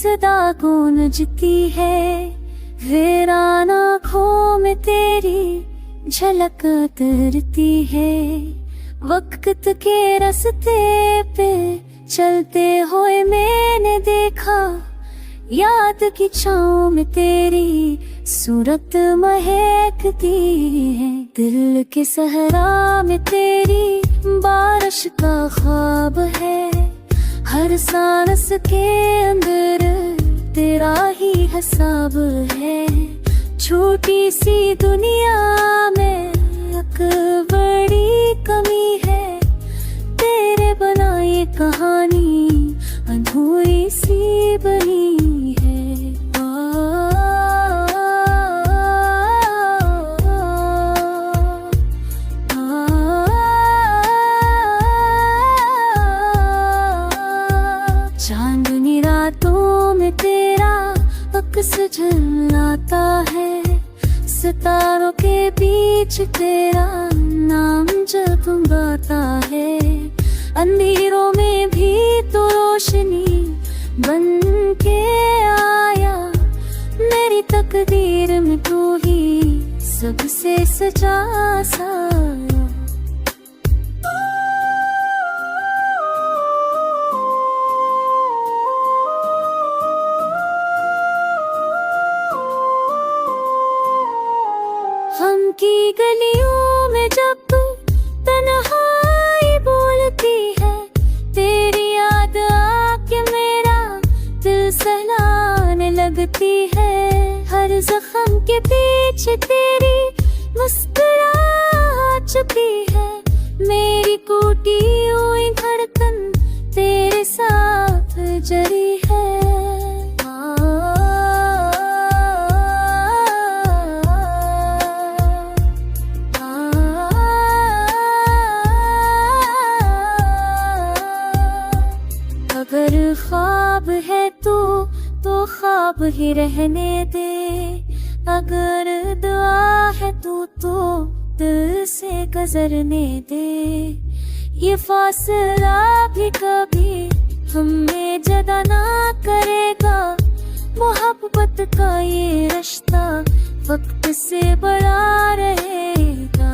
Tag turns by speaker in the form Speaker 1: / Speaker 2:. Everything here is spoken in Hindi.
Speaker 1: सदा गूंजती है, वीरान आँखों में तेरी झलक उतरती है। वक्त के रास्ते पे चलते हुए मैंने देखा, याद की छाँव में तेरी सूरत महकती है। दिल के सहरा में तेरी बारिश का ख्वाब है, हर सांस के अंदर तेरा ही हिसाब है। छोटी सी दुनिया में एक बड़ी कमी है, तेरे बिना ये कहानी अधूरी सी बनी है। चांदनी रातों में तेरा अक्स झलता है, सितारों के बीच तेरा नाम जब गाता है। अंधेरों में भी तो रोशनी बन के आया, मेरी तकदीर में तू ही सबसे सजा साया। हम की गलियों में जब तन्हाई बोलती है, तेरी याद आके मेरा दिल सहलाने लगती है। हर जख्म के पीछे तेरी मुस्कुराहट छुपी है, मेरी टूटी हुई धड़कन तेरे साथ जरी है। अगर ख्वाब है तो ख्वाब ही रहने दे, अगर दुआ है तो दिल से गुजरने दे। ये फासला भी कभी हमें जुदा ना करेगा, मोहब्बत का ये रिश्ता वक्त से बड़ा रहेगा।